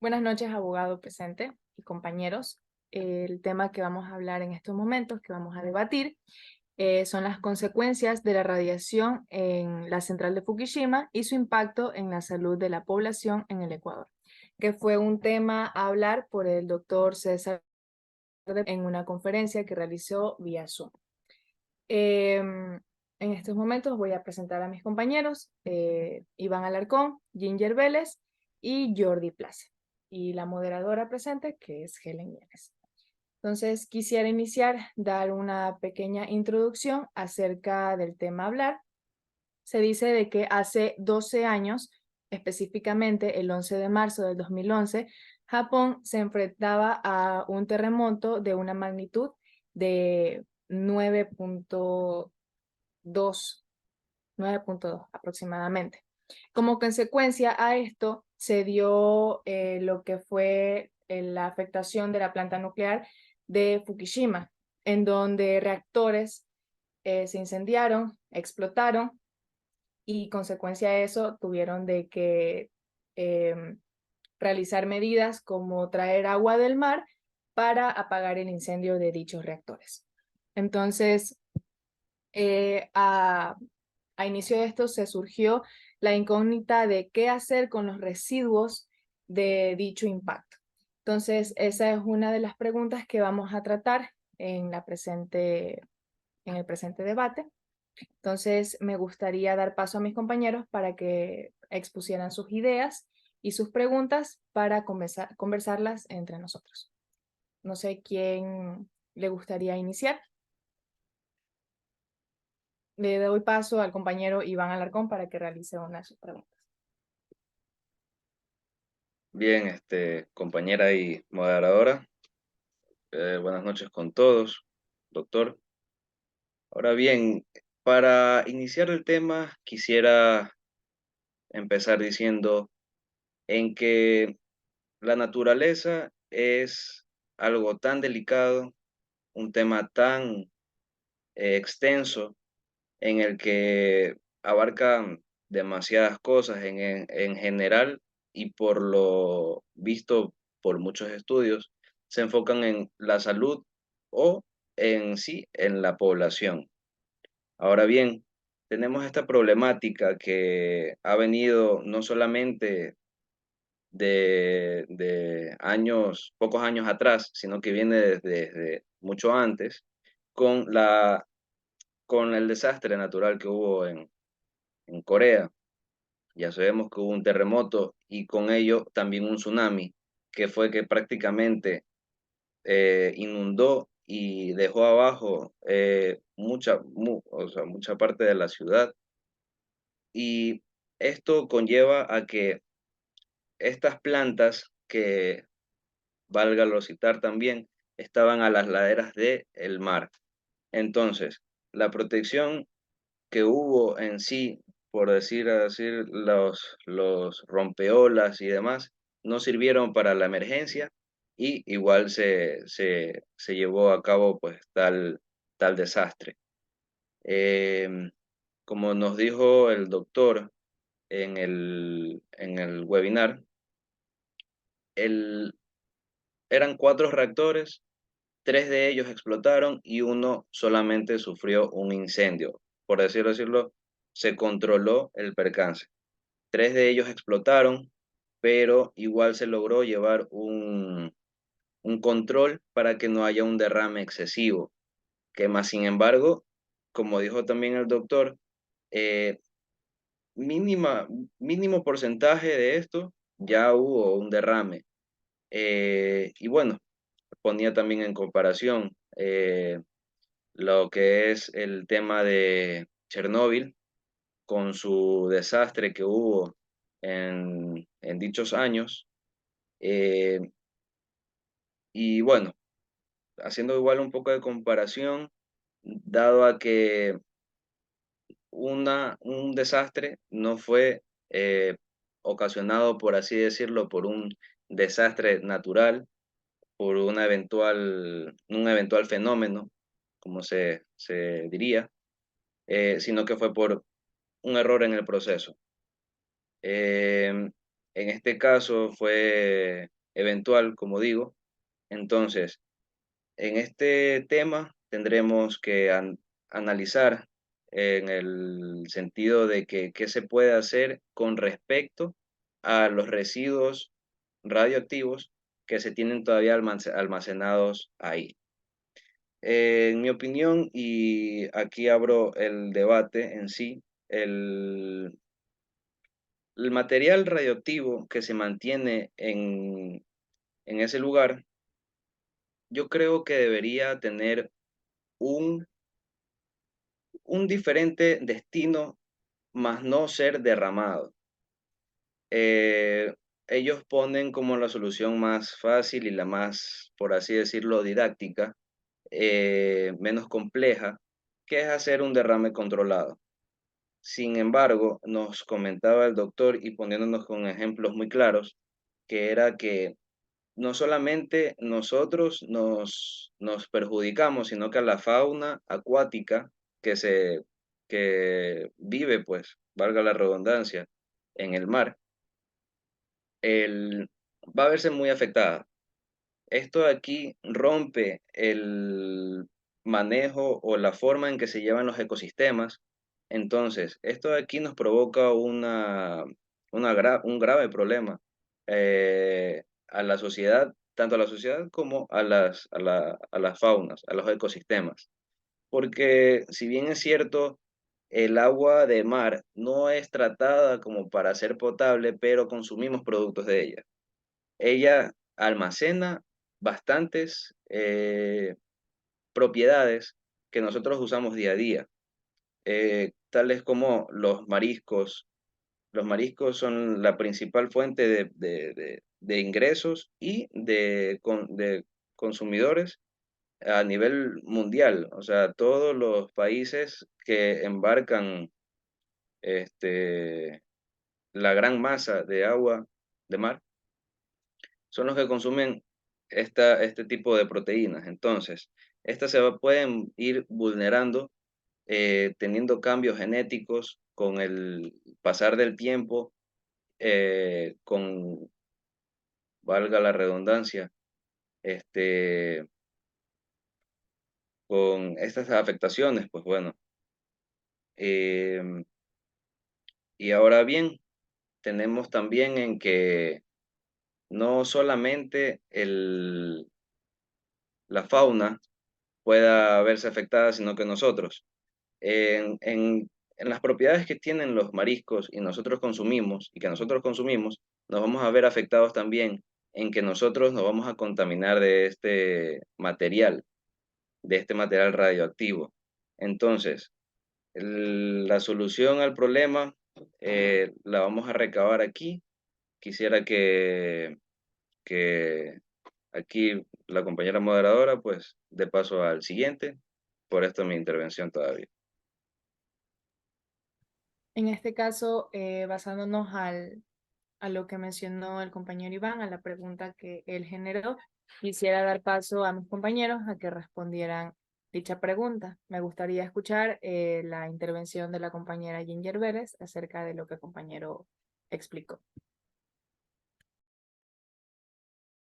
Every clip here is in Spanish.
Buenas noches, abogado presente y compañeros. El tema que vamos a hablar en estos momentos, que vamos a debatir, son las consecuencias de la radiación en la central de Fukushima y su impacto en la salud de la población en el Ecuador, que fue un tema a hablar por el doctor César en una conferencia que realizó vía Zoom. En estos momentos voy a presentar a mis compañeros, Iván Alarcón, Ginger Vélez y Jordi Plaza. Y la moderadora presente, que es Helen Nieves. Entonces, quisiera iniciar, dar una pequeña introducción acerca del tema a hablar. Se dice de que hace 12 años, específicamente el 11 de marzo del 2011, Japón se enfrentaba a un terremoto de una magnitud de 9.2, 9.2 aproximadamente. Como consecuencia a esto, se dio lo que fue la afectación de la planta nuclear de Fukushima, en donde reactores se incendiaron, explotaron y consecuencia de eso tuvieron de que eh, realizar medidas como traer agua del mar para apagar el incendio de dichos reactores. Entonces, a inicio de esto se surgió la incógnita de qué hacer con los residuos de dicho impacto. Entonces, esa es una de las preguntas que vamos a tratar en el presente debate. Entonces, me gustaría dar paso a mis compañeros para que expusieran sus ideas y sus preguntas para conversarlas entre nosotros. No sé quién le gustaría iniciar. Le doy paso al compañero Iván Alarcón para que realice una de sus preguntas. Bien, compañera y moderadora, buenas noches con todos, doctor. Ahora bien, para iniciar el tema, quisiera empezar diciendo en que la naturaleza es algo tan delicado, un tema tan extenso, en el que abarca demasiadas cosas en general y por lo visto por muchos estudios, se enfocan en la salud o en sí, en la población. Ahora bien, tenemos esta problemática que ha venido no solamente de años, pocos años atrás, sino que viene desde mucho antes, con con el desastre natural que hubo en Corea. Ya sabemos que hubo un terremoto y con ello también un tsunami, que fue que prácticamente inundó y dejó abajo o sea, mucha parte de la ciudad. Y esto conlleva a que estas plantas, que valga lo citar también, estaban a las laderas del mar. Entonces, la protección que hubo en sí, por decir así, los rompeolas y demás, no sirvieron para la emergencia y igual se llevó a cabo pues tal desastre. Em, Como nos dijo el doctor en el webinar, el, eran 4 reactores, 3 de ellos explotaron y uno solamente sufrió un incendio. Por decirlo, se controló el percance. 3 de ellos explotaron, pero igual se logró llevar un control para que no haya un derrame excesivo, que más sin embargo, como dijo también el doctor, eh, mínima, mínimo porcentaje de esto ya hubo un derrame. Y bueno, ponía también en comparación lo que es el tema de Chernóbil con su desastre que hubo en dichos años. Eh, y bueno, haciendo igual un poco de comparación, dado a que un desastre no fue ocasionado, por así decirlo, por un desastre natural, por un eventual fenómeno, como se diría, sino que fue por un error en el proceso. En este caso fue eventual, como digo. Entonces, en este tema tendremos que analizar en el sentido de que qué se puede hacer con respecto a los residuos radioactivos que se tienen todavía almacenados ahí. En mi opinión, y aquí abro el debate en sí, el material radioactivo que se mantiene en ese lugar, yo creo que debería tener un, un diferente destino, más no ser derramado. Eh, Ellos ponen como la solución más fácil y la más, por así decirlo, didáctica, menos compleja, que es hacer un derrame controlado. Sin embargo, nos comentaba el doctor y poniéndonos con ejemplos muy claros, que era que no solamente nosotros nos perjudicamos, sino que a la fauna acuática que vive, pues, valga la redundancia, en el mar, el, va a verse muy afectada. Esto de aquí rompe el manejo o la forma en que se llevan los ecosistemas. Entonces, esto de aquí nos provoca un grave problema a la sociedad, tanto a la sociedad como a las faunas, a los ecosistemas. Porque si bien es cierto, el agua de mar no es tratada como para ser potable, pero consumimos productos de ella. Ella almacena bastantes propiedades que nosotros usamos día a día, tales como los mariscos. Los mariscos son la principal fuente de ingresos y de consumidores a nivel mundial. O sea, todos los países que embarcan este, la gran masa de agua de mar son los que consumen este tipo de proteínas. Entonces, estas pueden ir vulnerando, teniendo cambios genéticos con el pasar del tiempo, con, valga la redundancia, este, con estas afectaciones, pues bueno. em, y ahora bien, tenemos también en que no solamente la fauna pueda verse afectada, sino que nosotros. En las propiedades que tienen los mariscos y nosotros consumimos, y que nosotros consumimos, nos vamos a ver afectados también en que nosotros nos vamos a contaminar de este material radioactivo. Entonces, la solución al problema la vamos a recabar aquí. Quisiera que aquí la compañera moderadora, pues, dé paso al siguiente. Por esto mi intervención todavía. En este caso, basándonos a lo que mencionó el compañero Iván, a la pregunta que él generó, quisiera dar paso a mis compañeros a que respondieran dicha pregunta. Me gustaría escuchar la intervención de la compañera Ginger Vélez acerca de lo que el compañero explicó.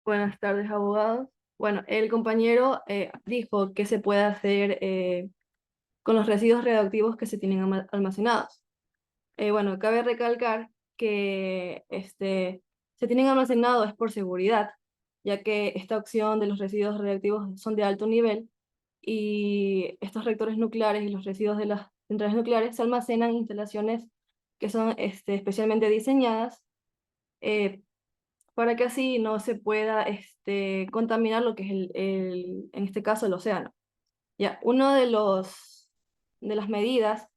Buenas tardes, abogados. Bueno, el compañero dijo que se puede hacer con los residuos radioactivos que se tienen almacenados. Bueno, cabe recalcar que se tienen almacenados es por seguridad, ya que esta opción de los residuos radioactivos son de alto nivel y estos reactores nucleares y los residuos de las centrales nucleares se almacenan en instalaciones que son especialmente diseñadas eh, para que así no se pueda contaminar lo que es en este caso el océano. Ya, uno de las medidas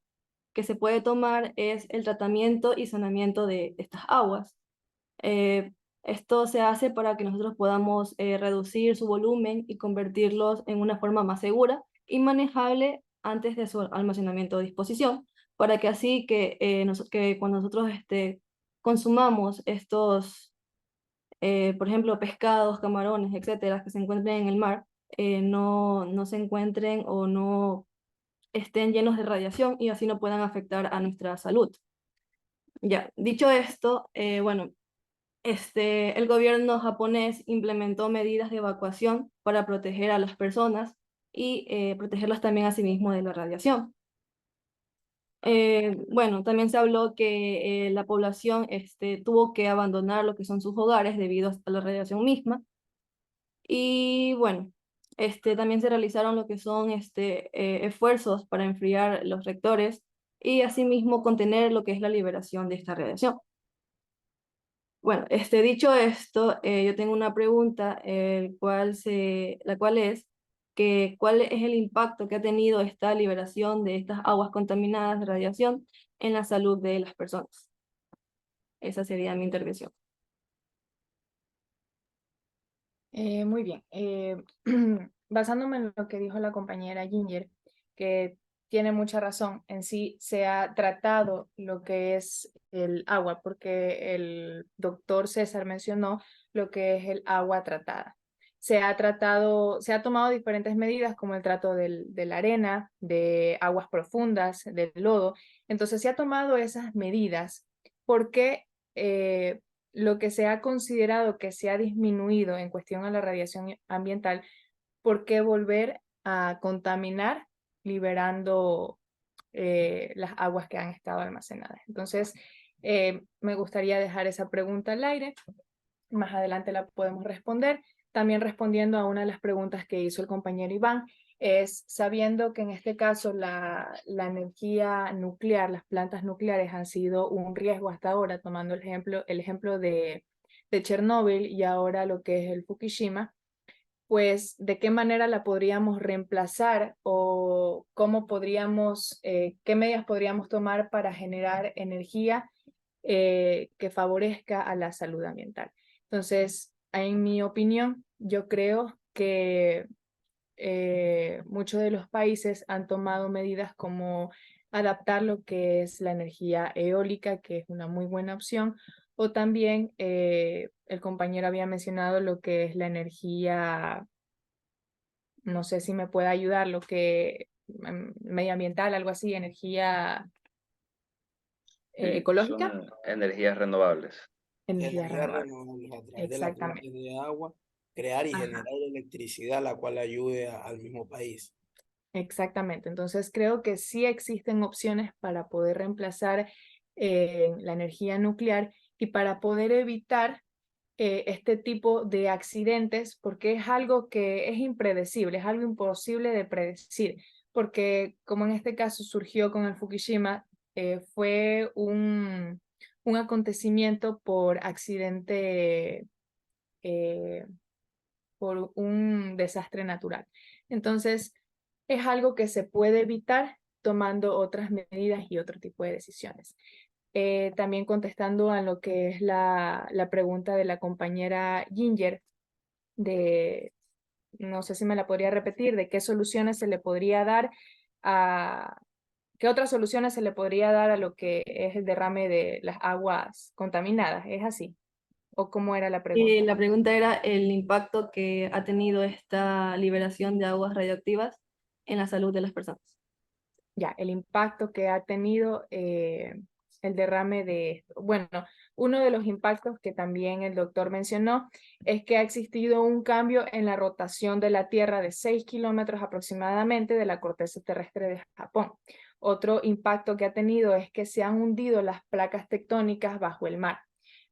que se puede tomar es el tratamiento y saneamiento de estas aguas. Eh, Esto se hace para que nosotros podamos reducir su volumen y convertirlos en una forma más segura y manejable antes de su almacenamiento o disposición, para que así que cuando nosotros consumamos estos por ejemplo, pescados, camarones, etcétera, que se encuentren en el mar, no se encuentren o no estén llenos de radiación y así no puedan afectar a nuestra salud. Ya, dicho esto, bueno, el gobierno japonés implementó medidas de evacuación para proteger a las personas y protegerlas también a sí mismo de la radiación. Bueno, también se habló que la población tuvo que abandonar lo que son sus hogares debido a la radiación misma. Y bueno, también se realizaron lo que son esfuerzos para enfriar los reactores y asimismo contener lo que es la liberación de esta radiación. Bueno, dicho esto, yo tengo una pregunta, la cual es que ¿cuál es el impacto que ha tenido esta liberación de estas aguas contaminadas de radiación en la salud de las personas? Esa sería mi intervención. Muy bien. Basándome en lo que dijo la compañera Ginger, que tiene mucha razón, en sí se ha tratado lo que es el agua, porque el doctor César mencionó lo que es el agua tratada. Se ha tomado diferentes medidas como el trato de la arena, de aguas profundas, del lodo. Entonces se ha tomado esas medidas porque lo que se ha considerado que se ha disminuido en cuestión a la radiación ambiental, ¿por qué volver a contaminar liberando las aguas que han estado almacenadas? Entonces, me gustaría dejar esa pregunta al aire. Más adelante la podemos responder. También respondiendo a una de las preguntas que hizo el compañero Iván, es sabiendo que en este caso la energía nuclear, las plantas nucleares han sido un riesgo hasta ahora, tomando el ejemplo de Chernóbil y ahora lo que es el Fukushima, pues de qué manera la podríamos reemplazar o cómo podríamos, qué medidas podríamos tomar para generar energía que favorezca a la salud ambiental. Entonces, en mi opinión, yo creo que muchos de los países han tomado medidas como adaptar lo que es la energía eólica, que es una muy buena opción, o también el compañero había mencionado lo que es la energía, no sé si me puede ayudar, lo que medioambiental, algo así, energía Sí, ecológica, son energías renovables. energía Energías renovable. renovables a través de las Exactamente. fuentes de agua, crear y Ajá. generar electricidad, la cual ayude al mismo país. Exactamente, entonces creo que sí existen opciones para poder reemplazar la energía nuclear y para poder evitar este tipo de accidentes, porque es algo que es impredecible, es algo imposible de predecir, porque como en este caso surgió con el Fukushima, fue un acontecimiento por accidente, eh, por un desastre natural. Entonces, es algo que se puede evitar tomando otras medidas y otro tipo de decisiones. También contestando a lo que es la pregunta de la compañera Ginger, de, no sé si me la podría repetir, de qué soluciones se le podría dar a, qué otras soluciones se le podría dar a lo que es el derrame de las aguas contaminadas. ¿Es así? ¿O cómo era la Y pregunta? la pregunta era el impacto que ha tenido esta liberación de aguas radioactivas en la salud de las personas. Ya, el impacto que ha tenido el derrame de, bueno, uno de los impactos que también el doctor mencionó es que ha existido un cambio en la rotación de la Tierra de 6 kilómetros aproximadamente de la corteza terrestre de Japón. Otro impacto que ha tenido es que se han hundido las placas tectónicas bajo el mar.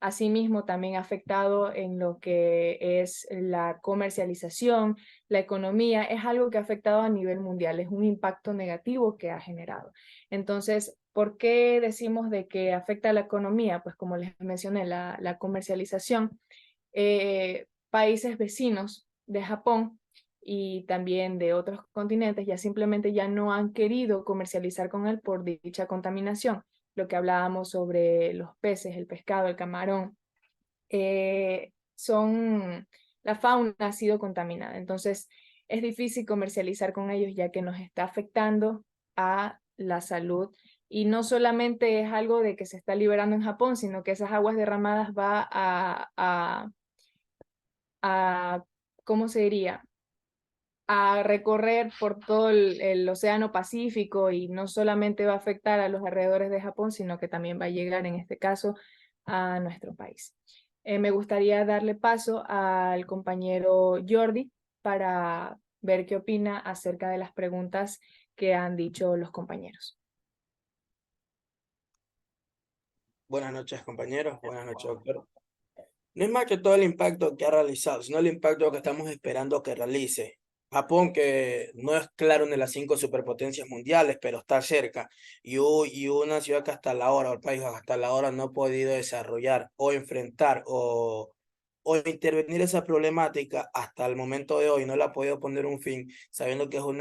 Asimismo, también ha afectado en lo que es la comercialización, la economía, es algo que ha afectado a nivel mundial, es un impacto negativo que ha generado. Entonces, ¿por qué decimos de que afecta a la economía? Pues como les mencioné, la comercialización. Países vecinos de Japón y también de otros continentes ya simplemente ya no han querido comercializar con él por dicha contaminación. Lo que hablábamos sobre los peces, el pescado, el camarón, la fauna ha sido contaminada. Entonces, es difícil comercializar con ellos ya que nos está afectando a la salud. Y no solamente es algo de que se está liberando en Japón, sino que esas aguas derramadas va a ¿cómo se diría? A recorrer por todo el Océano Pacífico y no solamente va a afectar a los alrededores de Japón, sino que también va a llegar en este caso a nuestro país. Me gustaría darle paso al compañero Jordi para ver qué opina acerca de las preguntas que han dicho los compañeros. Buenas noches, compañeros. Buenas noches, doctor. No es más que todo el impacto que ha realizado, sino el impacto que estamos esperando que realice. Japón, que no es claro una de las 5 superpotencias mundiales, pero está cerca, y una ciudad que hasta la hora, o el país hasta la hora no ha podido desarrollar o enfrentar o intervenir esa problemática hasta el momento de hoy, no le ha podido poner un fin, sabiendo que es un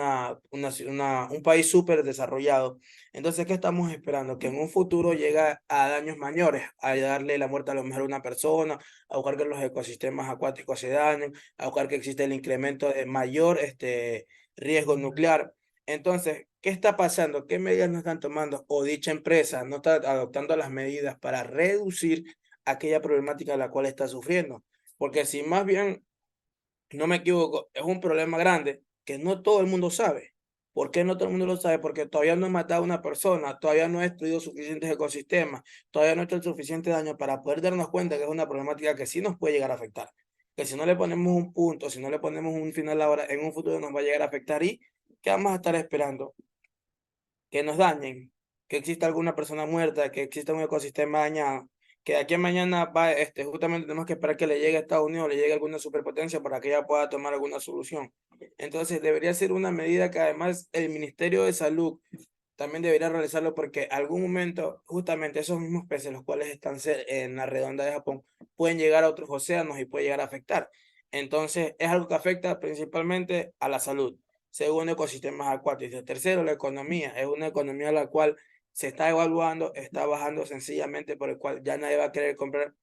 país súper desarrollado. Entonces, ¿qué estamos esperando? Que en un futuro llegue a daños mayores, a darle la muerte a lo mejor a una persona, a buscar que los ecosistemas acuáticos se dañen, a buscar que existe el incremento de mayor riesgo nuclear. Entonces, ¿qué está pasando? ¿Qué medidas no están tomando? O dicha empresa no está adoptando las medidas para reducir aquella problemática a la cual está sufriendo. Porque si más bien, no me equivoco, es un problema grande que no todo el mundo sabe. ¿Por qué no todo el mundo lo sabe? Porque todavía no he matado a una persona, todavía no he destruido suficientes ecosistemas, todavía no he hecho el suficiente daño para poder darnos cuenta que es una problemática que sí nos puede llegar a afectar. Que si no le ponemos un punto, si no le ponemos un final ahora, en un futuro nos va a llegar a afectar. ¿Y qué vamos a estar esperando? Que nos dañen, que exista alguna persona muerta, que exista un ecosistema dañado, que de aquí a mañana va, justamente tenemos que esperar que le llegue a Estados Unidos, le llegue alguna superpotencia para que ella pueda tomar alguna solución. Entonces debería ser una medida que además el Ministerio de Salud también debería realizarlo, porque algún momento justamente esos mismos peces, los cuales están en la redonda de Japón, pueden llegar a otros océanos y puede llegar a afectar. Entonces es algo que afecta principalmente a la salud. Segundo, ecosistemas acuáticos. Tercero, la economía. Es una economía la cual se está evaluando, está bajando sencillamente, por el cual ya nadie va a querer comprar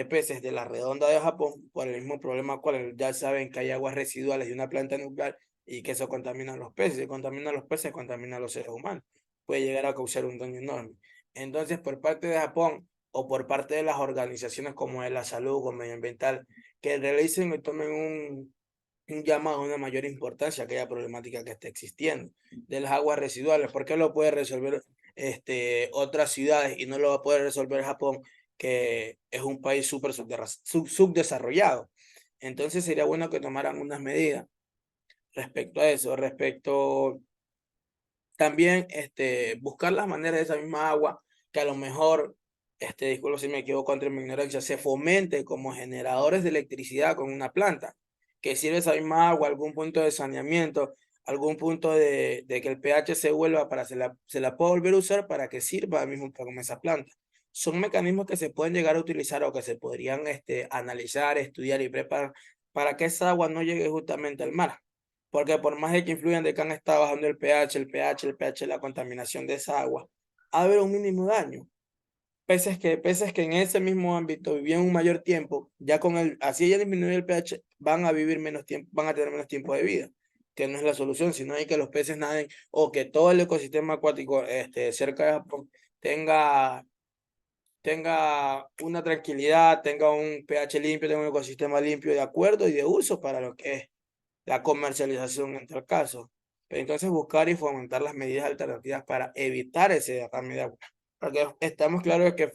peces de la redonda de Japón por el mismo problema cual ya saben que hay aguas residuales de una planta nuclear y que eso contamina a los peces. Si contamina a los peces, contamina a los seres humanos. Puede llegar a causar un daño enorme. Entonces, por parte de Japón o por parte de las organizaciones como de la salud o medioambiental, que realicen y tomen un llamado a una mayor importancia a aquella problemática que está existiendo de las aguas residuales. ¿Por qué lo puede resolver otras ciudades y no lo va a poder resolver Japón, que es un país súper subdesarrollado? Entonces sería bueno que tomaran unas medidas respecto a eso, respecto también buscar las maneras de esa misma agua, que a lo mejor, disculpo si me equivoco entre mi ignorancia, se fomente como generadores de electricidad con una planta, que sirve esa misma agua, algún punto de saneamiento, algún punto de que el pH se vuelva para se la pueda volver a usar para que sirva mismo como esa planta. Son mecanismos que se pueden llegar a utilizar o que se podrían analizar, estudiar y preparar para que esa agua no llegue justamente al mar. Porque por más de que influyan de que han estado bajando el pH, la contaminación de esa agua, ha de haber un mínimo daño. Peces que en ese mismo ámbito vivían un mayor tiempo, ya así ya disminuye el pH, van a vivir menos tiempo, van a tener menos tiempo de vida, que no es la solución, sino hay que los peces naden o que todo el ecosistema acuático cerca de Japón tenga una tranquilidad, tenga un pH limpio, tenga un ecosistema limpio de acuerdo y de uso para lo que es la comercialización en tal caso. Pero entonces buscar y fomentar las medidas alternativas para evitar ese derrame de agua. Porque estamos claros de que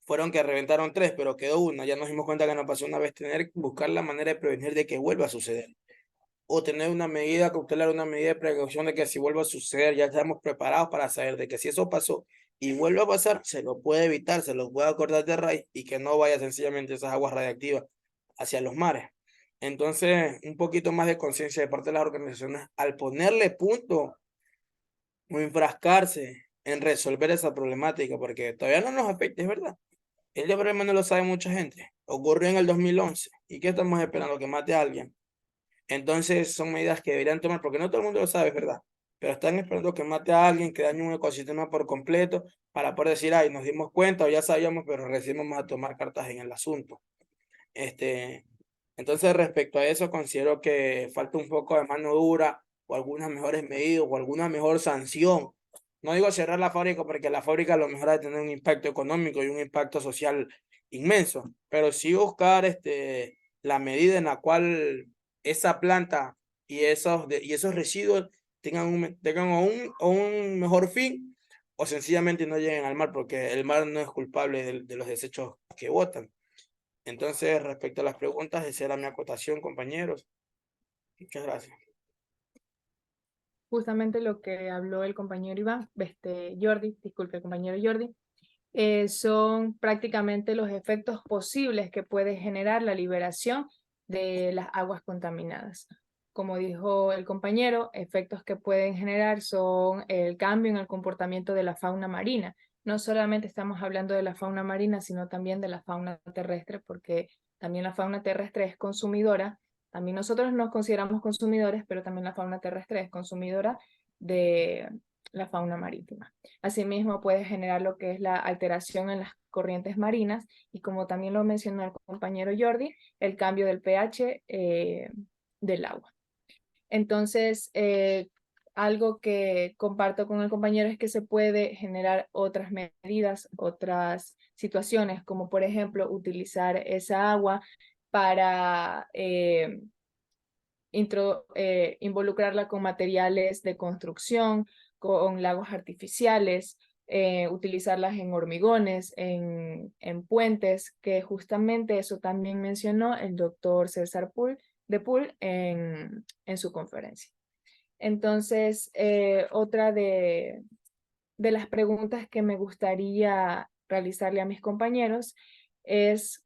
fueron que reventaron 3, pero quedó una. Ya nos dimos cuenta que nos pasó una vez, buscar la manera de prevenir de que vuelva a suceder. O tener una medida cautelar, una medida de precaución de que si vuelva a suceder, ya estamos preparados para saber de que si eso pasó y vuelve a pasar, se lo puede evitar, se lo puede acordar de raíz y que no vaya sencillamente esas aguas radiactivas hacia los mares. Entonces, un poquito más de conciencia de parte de las organizaciones al ponerle punto o enfrascarse en resolver esa problemática, porque todavía no nos afecta, es verdad. Este problema no lo sabe mucha gente. Ocurrió en el 2011. ¿Y qué estamos esperando? Que mate a alguien. Entonces, son medidas que deberían tomar, porque no todo el mundo lo sabe, es verdad. Pero están esperando que mate a alguien, que dañe un ecosistema por completo, para poder decir, ay, nos dimos cuenta o ya sabíamos, pero recién vamos a tomar cartas en el asunto. Entonces, respecto a eso, considero que falta un poco de mano dura o algunas mejores medidas o alguna mejor sanción. No digo cerrar la fábrica, porque la fábrica a lo mejor ha de tener un impacto económico y un impacto social inmenso, pero sí buscar la medida en la cual esa planta y esos residuos tengan un mejor fin o sencillamente no lleguen al mar, porque el mar no es culpable de los desechos que botan. Entonces, respecto a las preguntas, esa era mi acotación, compañeros. Muchas gracias. Justamente lo que habló el compañero Iván, Jordi, disculpe, el compañero Jordi, son prácticamente los efectos posibles que puede generar la liberación de las aguas contaminadas. Como dijo el compañero, efectos que pueden generar son el cambio en el comportamiento de la fauna marina. No solamente estamos hablando de la fauna marina, sino también de la fauna terrestre, porque también la fauna terrestre es consumidora. También nosotros nos consideramos consumidores, pero también la fauna terrestre es consumidora de la fauna marítima. Asimismo, puede generar lo que es la alteración en las corrientes marinas y, como también lo mencionó el compañero Jordi, el cambio del pH del agua. Entonces, algo que comparto con el compañero es que se puede generar otras medidas, otras situaciones, como por ejemplo utilizar esa agua para involucrarla con materiales de construcción, con lagos artificiales, utilizarlas en hormigones, en puentes, que justamente eso también mencionó el doctor César de Pool en su conferencia. Entonces, otra de las preguntas que me gustaría realizarle a mis compañeros es,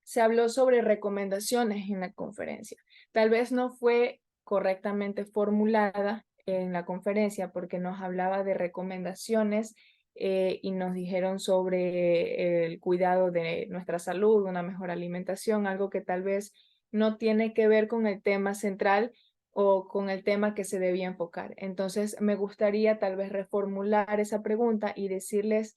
se habló sobre recomendaciones en la conferencia. Tal vez no fue correctamente formulada en la conferencia porque nos hablaba de recomendaciones y nos dijeron sobre el cuidado de nuestra salud, una mejor alimentación, algo que tal vez no tiene que ver con el tema central o con el tema que se debía enfocar. Entonces, me gustaría tal vez reformular esa pregunta y decirles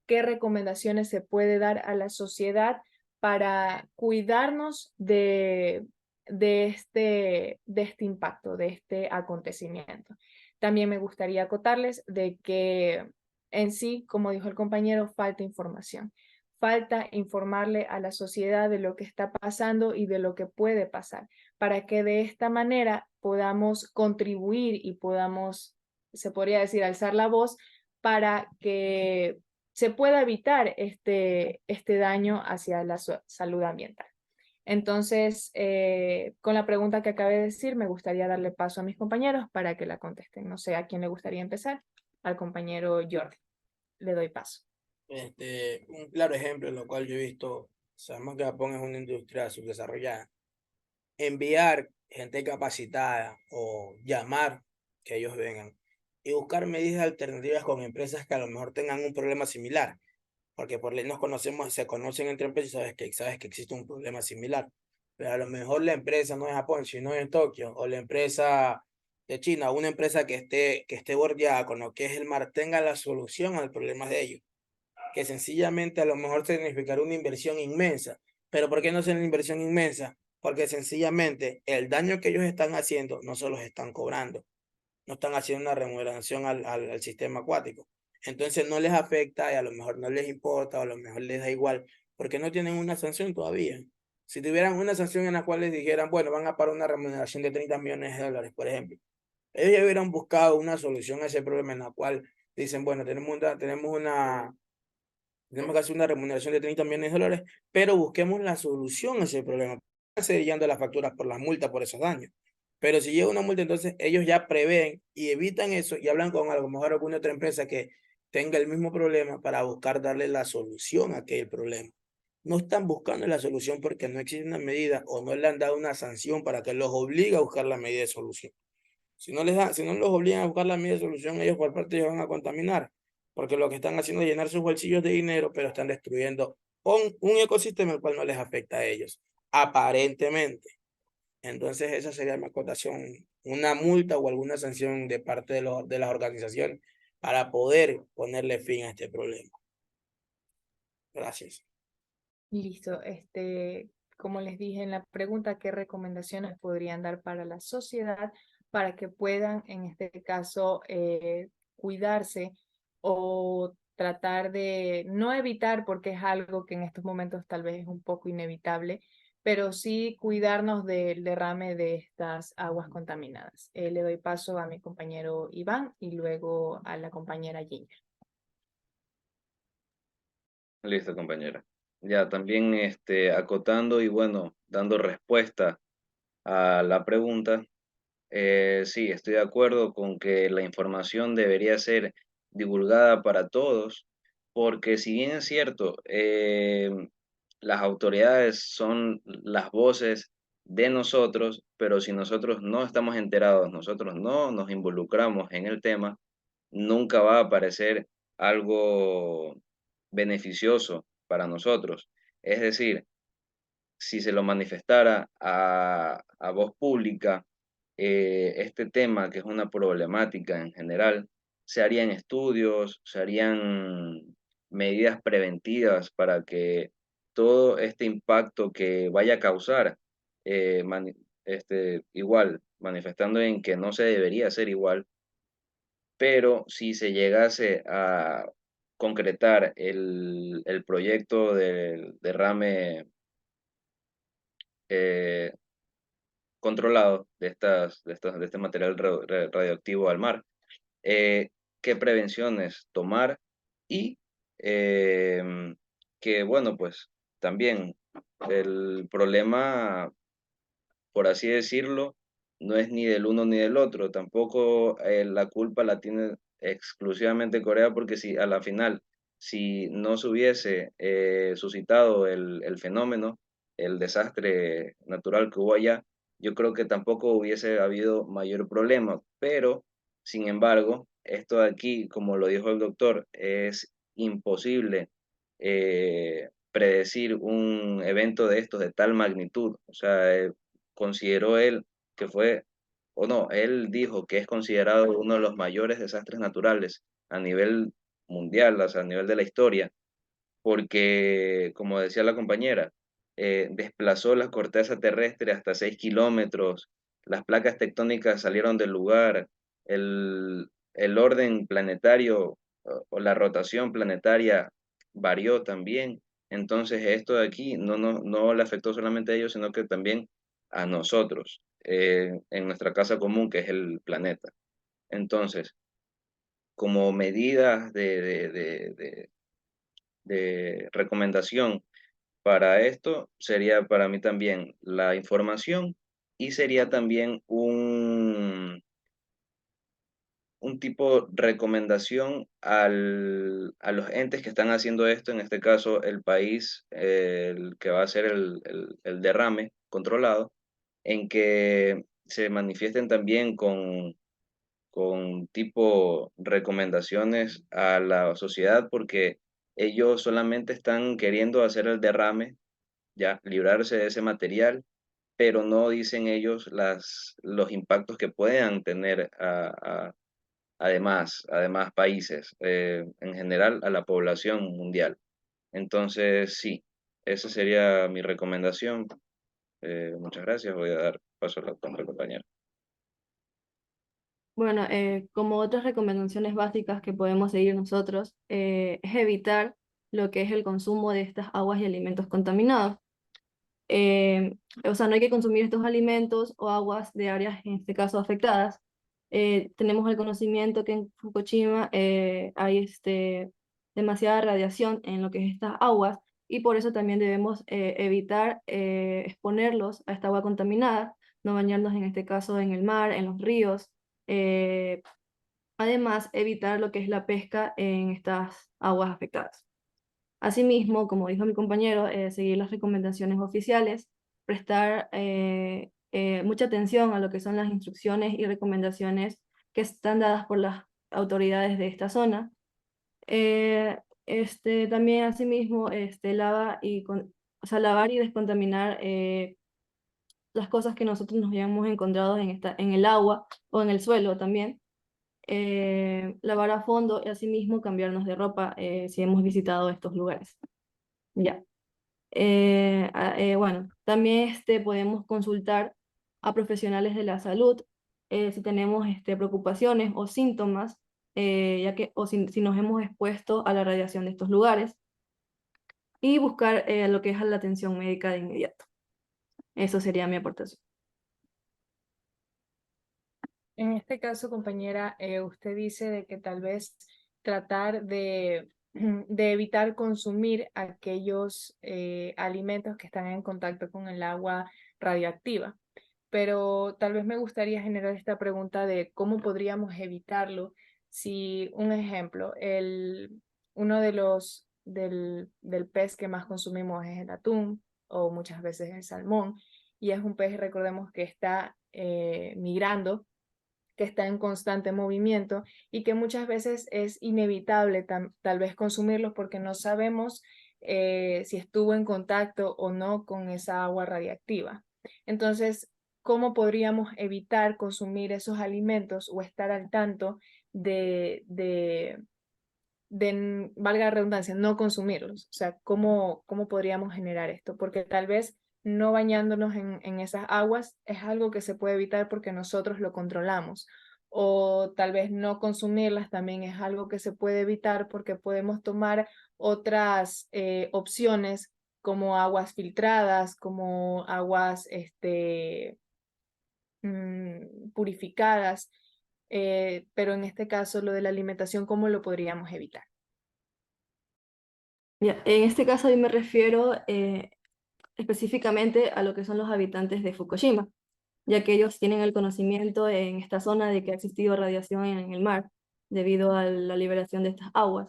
qué recomendaciones se puede dar a la sociedad para cuidarnos de este impacto, de este acontecimiento. También me gustaría acotarles de que en sí, como dijo el compañero, falta información. Falta informarle a la sociedad de lo que está pasando y de lo que puede pasar, para que de esta manera podamos contribuir y podamos, se podría decir, alzar la voz para que se pueda evitar este daño hacia la salud ambiental. Entonces, con la pregunta que acabé de decir, me gustaría darle paso a mis compañeros para que la contesten. No sé a quién le gustaría empezar. Al compañero Jordi. Le doy paso. Un claro ejemplo en lo cual yo he visto, sabemos que Japón es una industria subdesarrollada. Enviar gente capacitada o llamar que ellos vengan y buscar medidas alternativas con empresas que a lo mejor tengan un problema similar, porque por ley nos conocemos, se conocen entre empresas y sabes que existe un problema similar, pero a lo mejor la empresa no es Japón, sino en Tokio, o la empresa de China, una empresa que esté bordeada con lo que es el mar, tenga la solución al problema de ellos, que sencillamente a lo mejor significará una inversión inmensa. Pero ¿por qué no es una inversión inmensa? Porque sencillamente el daño que ellos están haciendo no se los están cobrando, no están haciendo una remuneración al sistema acuático. Entonces no les afecta y a lo mejor no les importa o a lo mejor les da igual, porque no tienen una sanción todavía. Si tuvieran una sanción en la cual les dijeran, bueno, van a pagar una remuneración de 30 millones de dólares, por ejemplo, ellos ya hubieran buscado una solución a ese problema en la cual dicen, bueno, tenemos que hacer una remuneración de 30 millones de dólares, pero busquemos la solución a ese problema. Sellando las facturas por las multas por esos daños. Pero si llega una multa, entonces ellos ya prevén y evitan eso y hablan con a lo mejor alguna otra empresa que tenga el mismo problema para buscar darle la solución a aquel problema. No están buscando la solución porque no existe una medida o no le han dado una sanción para que los obligue a buscar la medida de solución. Si no los obligan a buscar la medida de solución, ellos por parte ellos van a contaminar, porque lo que están haciendo es llenar sus bolsillos de dinero, pero están destruyendo un ecosistema el cual no les afecta a ellos, aparentemente. Entonces esa sería mi acotación, una multa o alguna sanción de parte de las organizaciones para poder ponerle fin a este problema. Gracias. Listo. Como les dije en la pregunta, ¿qué recomendaciones podrían dar para la sociedad para que puedan, en este caso, cuidarse o tratar de no evitar, porque es algo que en estos momentos tal vez es un poco inevitable, pero sí cuidarnos del derrame de estas aguas contaminadas? Le doy paso a mi compañero Iván y luego a la compañera Ginger. Listo, compañera. Ya, también acotando y bueno, dando respuesta a la pregunta, sí, estoy de acuerdo con que la información debería ser divulgada para todos, porque si bien es cierto, las autoridades son las voces de nosotros, pero si nosotros no estamos enterados, nosotros no nos involucramos en el tema, nunca va a aparecer algo beneficioso para nosotros. Es decir, si se lo manifestara a voz pública, este tema, que es una problemática en general, se harían estudios, se harían medidas preventivas para que todo este impacto que vaya a causar, igual, manifestando en que no se debería hacer igual, pero si se llegase a concretar el proyecto del derrame eh, controlado de este material radioactivo al mar, eh, qué prevenciones tomar y que, bueno, pues también el problema, por así decirlo, no es ni del uno ni del otro. Tampoco la culpa la tiene exclusivamente Corea, porque si a la final, si no se hubiese suscitado el fenómeno, el desastre natural que hubo allá, yo creo que tampoco hubiese habido mayor problema. Pero, sin embargo, esto de aquí, como lo dijo el doctor, es imposible predecir un evento de estos de tal magnitud. O sea, consideró él que fue, o no, él dijo que es considerado uno de los mayores desastres naturales a nivel mundial, o sea, a nivel de la historia, porque, como decía la compañera, desplazó la corteza terrestre hasta 6 kilómetros, las placas tectónicas salieron del lugar, el orden planetario o la rotación planetaria varió también. Entonces, esto de aquí no le afectó solamente a ellos, sino que también a nosotros, en nuestra casa común, que es el planeta. Entonces, como medidas de recomendación para esto, sería para mí también la información, y sería también un tipo recomendación a los entes que están haciendo esto, en este caso el país, el que va a hacer el derrame controlado, en que se manifiesten también con tipo recomendaciones a la sociedad, porque ellos solamente están queriendo hacer el derrame, ya, librarse de ese material, pero no dicen ellos los impactos que puedan tener además países, en general a la población mundial. Entonces, sí, esa sería mi recomendación. Muchas gracias. Voy a dar paso a la compañera. Bueno, como otras recomendaciones básicas que podemos seguir nosotros, es evitar lo que es el consumo de estas aguas y alimentos contaminados. O sea, no hay que consumir estos alimentos o aguas de áreas, en este caso, afectadas. Tenemos el conocimiento que en Fukushima hay demasiada radiación en lo que es estas aguas, y por eso también debemos evitar exponerlos a esta agua contaminada, no bañarnos en este caso en el mar, en los ríos. eh, Además, evitar lo que es la pesca en estas aguas afectadas. Asimismo, como dijo mi compañero, seguir las recomendaciones oficiales, prestar mucha atención a lo que son las instrucciones y recomendaciones que están dadas por las autoridades de esta zona. También, asimismo, o sea, lavar y descontaminar las cosas que nosotros nos hayamos encontrado en el agua o en el suelo también. Lavar a fondo y asimismo cambiarnos de ropa si hemos visitado estos lugares. Ya. Bueno, también podemos consultar a profesionales de la salud si tenemos preocupaciones o síntomas, o si nos hemos expuesto a la radiación de estos lugares, y buscar lo que es la atención médica de inmediato. Eso sería mi aportación. En este caso, compañera, usted dice de que tal vez tratar de de evitar consumir aquellos alimentos que están en contacto con el agua radioactiva. Pero tal vez me gustaría generar esta pregunta de cómo podríamos evitarlo. Si, un ejemplo, uno de los del pez que más consumimos es el atún o muchas veces el salmón, y es un pez, recordemos, que está migrando, que está en constante movimiento y que muchas veces es inevitable tal vez consumirlos porque no sabemos si estuvo en contacto o no con esa agua radiactiva. Entonces, ¿cómo podríamos evitar consumir esos alimentos o estar al tanto valga la redundancia, no consumirlos? O sea, ¿cómo podríamos generar esto? Porque tal vez no bañándonos en esas aguas es algo que se puede evitar porque nosotros lo controlamos. O tal vez no consumirlas también es algo que se puede evitar porque podemos tomar otras opciones como aguas filtradas, como aguas purificadas. Pero en este caso, lo de la alimentación, ¿cómo lo podríamos evitar? Ya, en este caso yo me refiero específicamente a lo que son los habitantes de Fukushima, ya que ellos tienen el conocimiento en esta zona de que ha existido radiación en el mar debido a la liberación de estas aguas.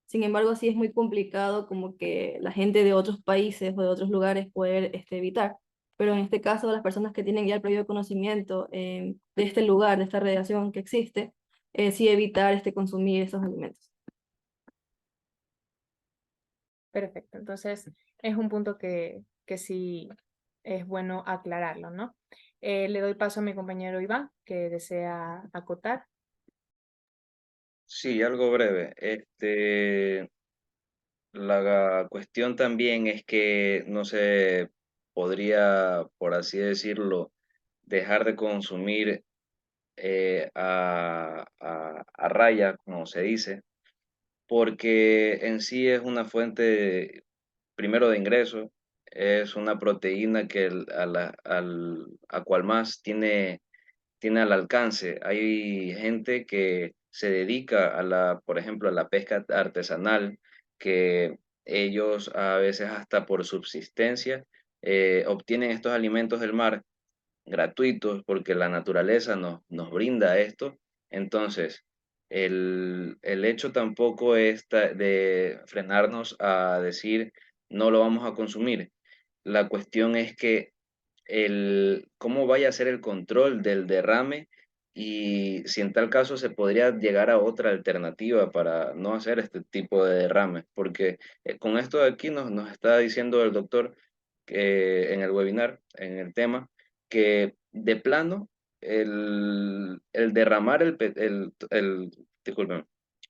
Sin embargo, sí es muy complicado como que la gente de otros países o de otros lugares poder evitar. Pero en este caso, las personas que tienen ya el previo conocimiento de este lugar, de esta radiación que existe, sí evitar consumir esos alimentos. Perfecto, entonces es un punto que sí es bueno aclararlo, ¿no? Le doy paso a mi compañero Iván, que desea acotar. Sí, algo breve. La cuestión también es que no se podría, por así decirlo, dejar de consumir a raya, como se dice, porque en sí es una fuente, primero, de ingreso, es una proteína que a cual más tiene al alcance. Hay gente que se dedica por ejemplo, a la pesca artesanal, que ellos a veces hasta por subsistencia obtienen estos alimentos del mar gratuitos porque la naturaleza nos brinda esto. Entonces, el hecho tampoco es de frenarnos a decir no lo vamos a consumir. La cuestión es que cómo vaya a ser el control del derrame y si en tal caso se podría llegar a otra alternativa para no hacer este tipo de derrames, porque con esto de aquí nos está diciendo el doctor que en el webinar, en el tema, que de plano el derramar disculpen,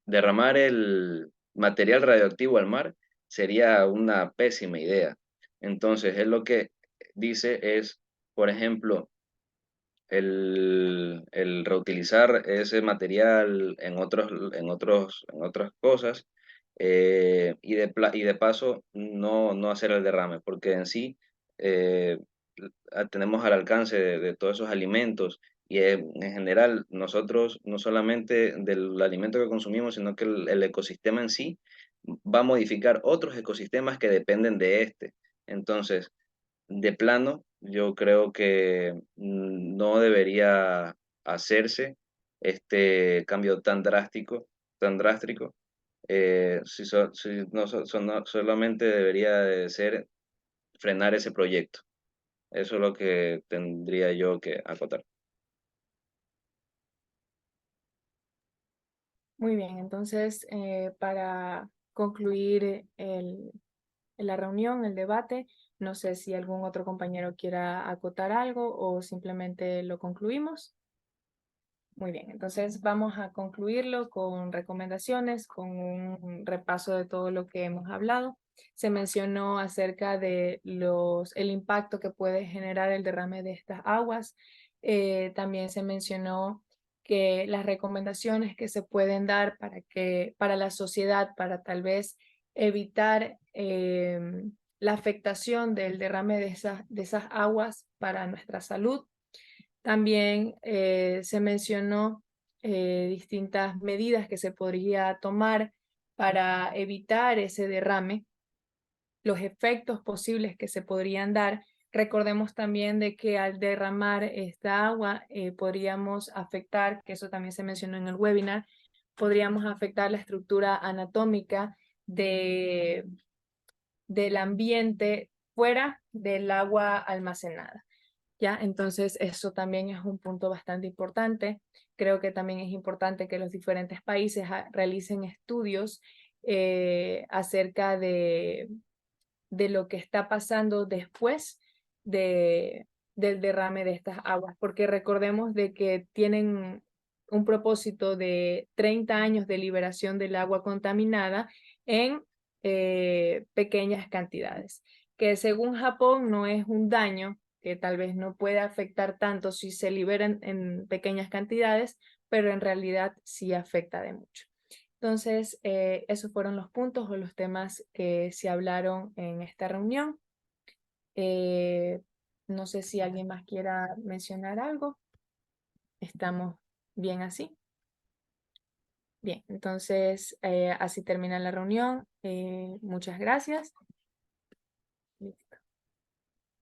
derramar el material radioactivo al mar sería una pésima idea. Entonces, es lo que dice es, por ejemplo, el reutilizar ese material en otras cosas y de paso no hacer el derrame, porque en sí eh, tenemos al alcance de todos esos alimentos y en general nosotros no solamente del alimento que consumimos, sino que el ecosistema en sí va a modificar otros ecosistemas que dependen de este. Entonces, de plano, yo creo que no debería hacerse este cambio tan drástico. Si no, solamente debería de ser frenar ese proyecto. Eso es lo que tendría yo que acotar. Muy bien, entonces para concluir la reunión, el debate, no sé si algún otro compañero quiera acotar algo o simplemente lo concluimos. Muy bien, entonces vamos a concluirlo con recomendaciones, con un repaso de todo lo que hemos hablado. Se mencionó acerca de el impacto que puede generar el derrame de estas aguas. También se mencionó que las recomendaciones que se pueden dar para la sociedad, para tal vez evitar la afectación del derrame de esas aguas para nuestra salud. También se mencionó distintas medidas que se podría tomar para evitar ese derrame, los efectos posibles que se podrían dar. Recordemos también de que al derramar esta agua podríamos afectar, que eso también se mencionó en el webinar, podríamos afectar la estructura anatómica del ambiente fuera del agua almacenada. ¿Ya? Entonces, eso también es un punto bastante importante. Creo que también es importante que los diferentes países realicen estudios acerca de lo que está pasando después del derrame de estas aguas, porque recordemos de que tienen un propósito de 30 años de liberación del agua contaminada en pequeñas cantidades, que según Japón no es un daño, que tal vez no puede afectar tanto si se liberan en pequeñas cantidades, pero en realidad sí afecta de mucho. Entonces, esos fueron los puntos o los temas que se hablaron en esta reunión. No sé si alguien más quiera mencionar algo. ¿Estamos bien así? Bien, entonces así termina la reunión. Muchas gracias.